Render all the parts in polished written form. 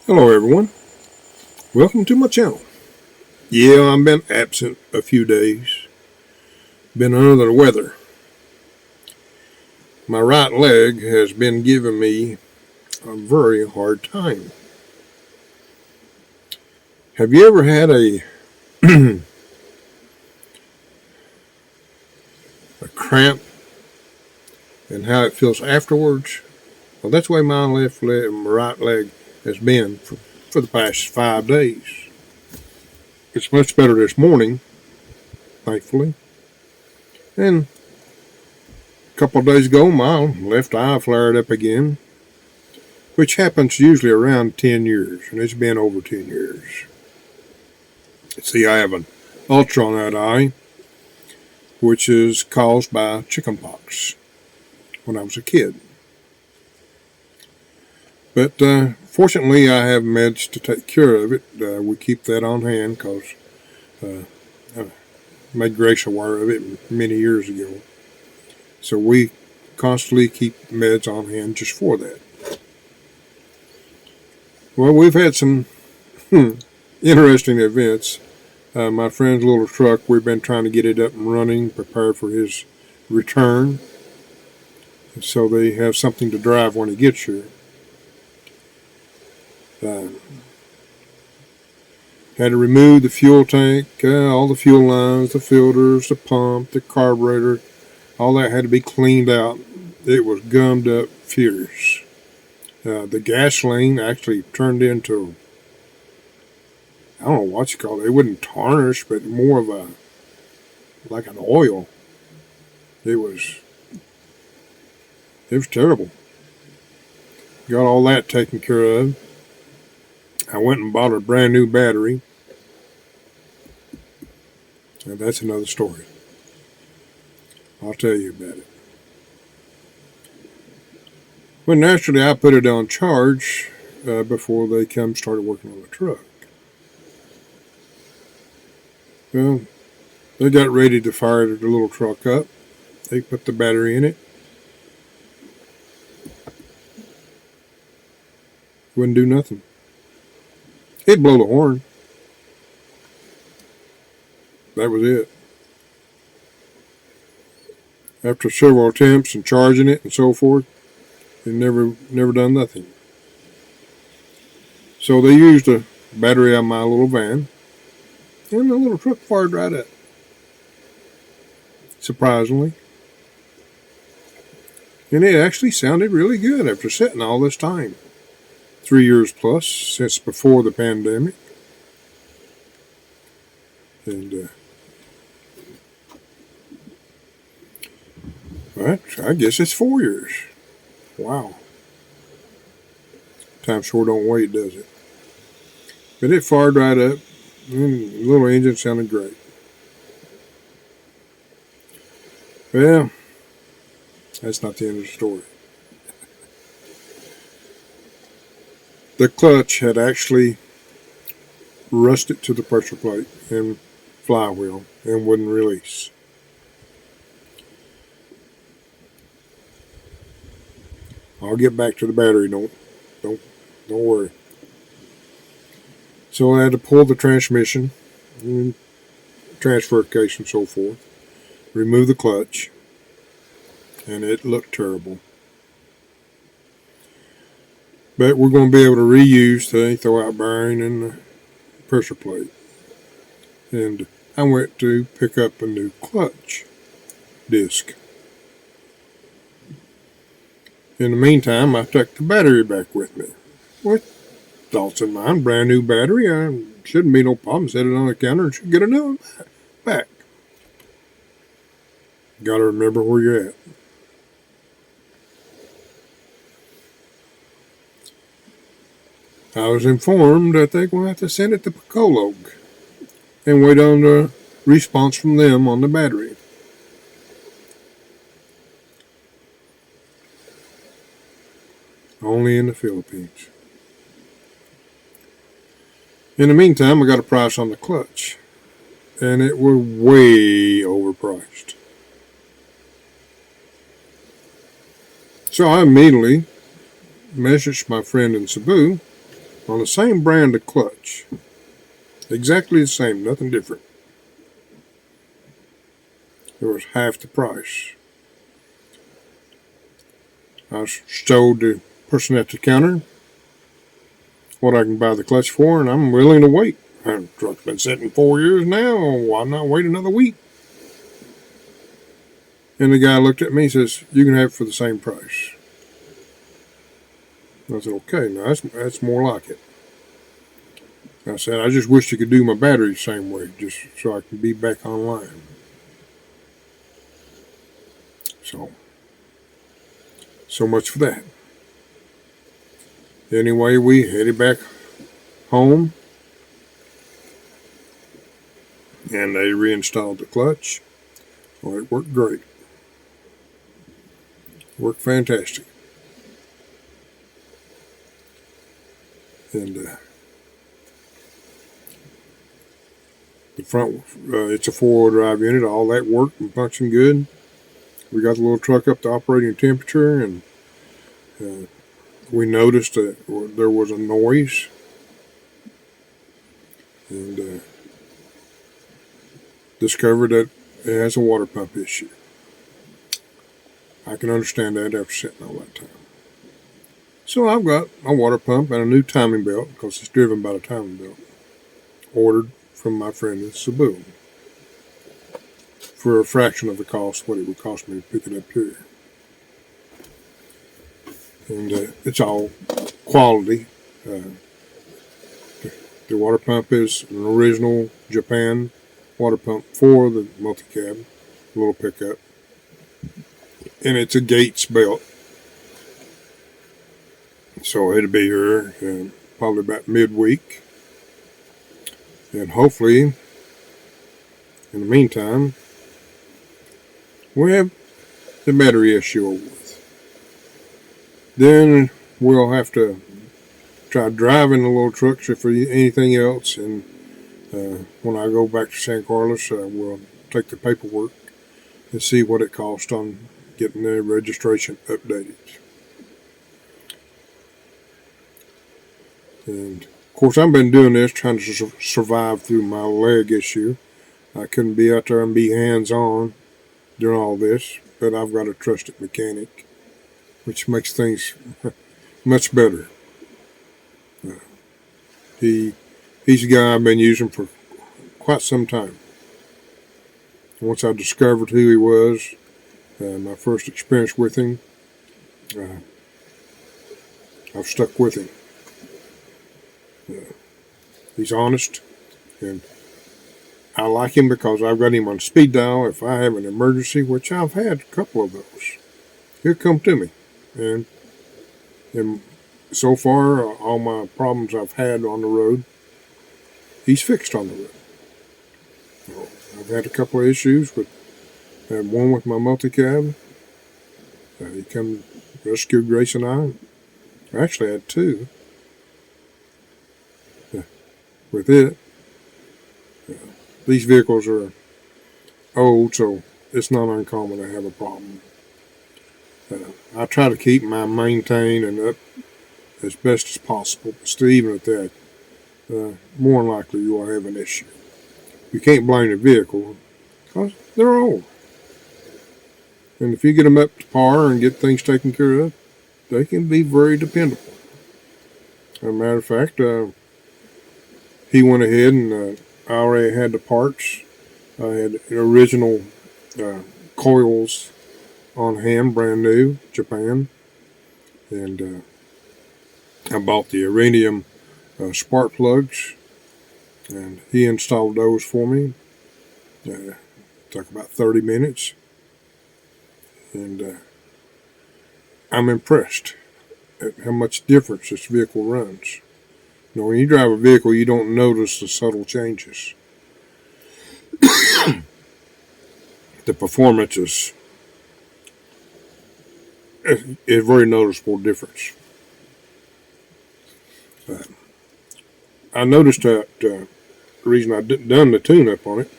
Hello everyone, welcome to my channel. Yeah, I've been absent a few days, been under the weather. My right leg has been giving me a very hard time. Have you ever had a cramp and how it feels afterwards? Well, that's the way my right leg has been for the past 5 days. It's much better this morning, thankfully. And a couple of days ago, my left eye flared up again, which happens usually around 10 years, and it's been over 10 years. See, I have an ulcer on that eye, which is caused by chickenpox when I was a kid. But fortunately, I have meds to take care of it. We keep that on hand because I made Grace aware of it many years ago. So we constantly keep meds on hand just for that. Well, we've had some interesting events. My friend's little truck, we've been trying to get it up and running, prepare for his return, so they have something to drive when he gets here. Had to remove the fuel tank, all the fuel lines, the filters, the pump, the carburetor, all that had to be cleaned out. It was gummed up fierce. The gasoline actually turned into, I don't know what you call it. It wouldn't tarnish, but more of a, like an oil. It was terrible. Got all that taken care of. I went and bought a brand new battery. And that's another story. I'll tell you about it. Well, naturally, I put it on charge before they started working on the truck. Well, they got ready to fire the little truck up. They put the battery in it. Wouldn't do nothing. It'd blow the horn. That was it. After several attempts and charging it and so forth, it never done nothing. So they used a battery on my little van, and the little truck fired right up. Surprisingly. And it actually sounded really good after sitting all this time. 3 years plus since before the pandemic. And I guess it's 4 years. Wow. Time sure don't wait, does it? But it fired right up, and the little engine sounded great. Well, that's not the end of the story. The clutch had actually rusted to the pressure plate and flywheel and wouldn't release. I'll get back to the battery. Don't worry. So I had to pull the transmission, and transfer case, and so forth. Remove the clutch, and it looked terrible. But we're going to be able to reuse the throw-out bearing and the pressure plate. And I went to pick up a new clutch disc. In the meantime, I took the battery back with me. With thoughts in mind, brand new battery, I shouldn't be no problem. Set it on the counter and should get a new one back. Got to remember where you're at. I was informed that they're going to have to send it to Piccolo and wait on the response from them on the battery. Only in the Philippines. In the meantime, I got a price on the clutch, and it was way overpriced. So I immediately messaged my friend in Cebu on the same brand of clutch. Exactly the same, nothing different. It was half the price. I showed the person at the counter what I can buy the clutch for, and I'm willing to wait. The truck's been sitting 4 years now. Why not wait another week? And the guy looked at me and says, "You can have it for the same price." I said, "Okay, now that's more like it." I said, "I just wish you could do my battery the same way, just so I can be back online." So much for that. Anyway, we headed back home, and they reinstalled the clutch. Well, it worked great. Worked fantastic. And the front, it's a 4-wheel drive unit. All that worked and functioned good. We got the little truck up to operating temperature, and we noticed that there was a noise, and discovered that it has a water pump issue. I can understand that after sitting all that time. So I've got a water pump and a new timing belt, because it's driven by the timing belt, ordered from my friend in Cebu for a fraction of the cost what it would cost me to pick it up here. And it's all quality. The water pump is an original Japan water pump for the multi-cab, little pickup. And it's a Gates belt. So it'll be here probably about midweek. And hopefully, in the meantime, we have the battery issue over with. Then we'll have to try driving the little trucks if anything else. And when I go back to San Carlos, we'll take the paperwork and see what it costs on getting the registration updated. And of course, I've been doing this trying to survive through my leg issue. I couldn't be out there and be hands-on during all this, but I've got a trusted mechanic, which makes things much better. He's a guy I've been using for quite some time. Once I discovered who he was, my first experience with him, I've stuck with him. He's honest, and I like him because I've got him on speed dial. If I have an emergency, which I've had a couple of those, he'll come to me. And so far, all my problems I've had on the road, he's fixed on the road. I've had a couple of issues, but I had one with my multi-cab. He come rescue Grace and I. I actually had two. With it, these vehicles are old, so it's not uncommon to have a problem. I try to keep mine maintained and up as best as possible, but still, even at that, more than likely you will have an issue. You can't blame the vehicle because they're old. And if you get them up to par and get things taken care of, they can be very dependable. As a matter of fact, he went ahead and I already had the parts. I had original coils on hand, brand new, Japan. And I bought the iridium spark plugs, and he installed those for me. Took about 30 minutes. And I'm impressed at how much difference this vehicle runs. You know, when you drive a vehicle, you don't notice the subtle changes. The performance is a very noticeable difference. I noticed that the reason I didn't done the tune-up on it,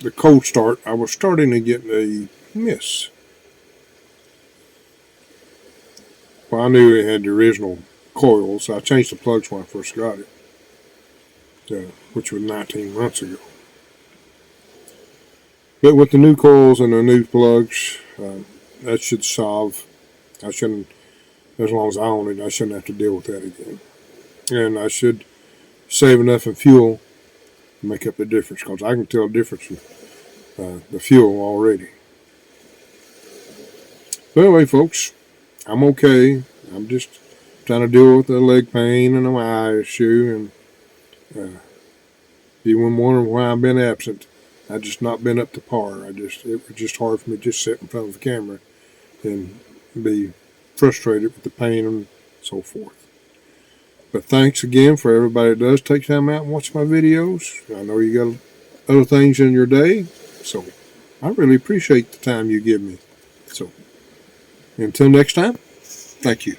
the cold start, I was starting to get a miss. Well, I knew it had the original coils. I changed the plugs when I first got it, which was 19 months ago. But with the new coils and the new plugs, that should solve. I shouldn't, as long as I own it, I shouldn't have to deal with that again. And I should save enough in fuel to make up the difference, because I can tell the difference in the fuel already. But anyway, folks, I'm okay. I'm just trying to deal with the leg pain and my eye issue. And if you were wondering why I've been absent, I've just not been up to par. It was just hard for me to just sit in front of the camera and be frustrated with the pain and so forth. But thanks again for everybody that does take time out and watch my videos. I know you got other things in your day, so I really appreciate the time you give me. So until next time, thank you.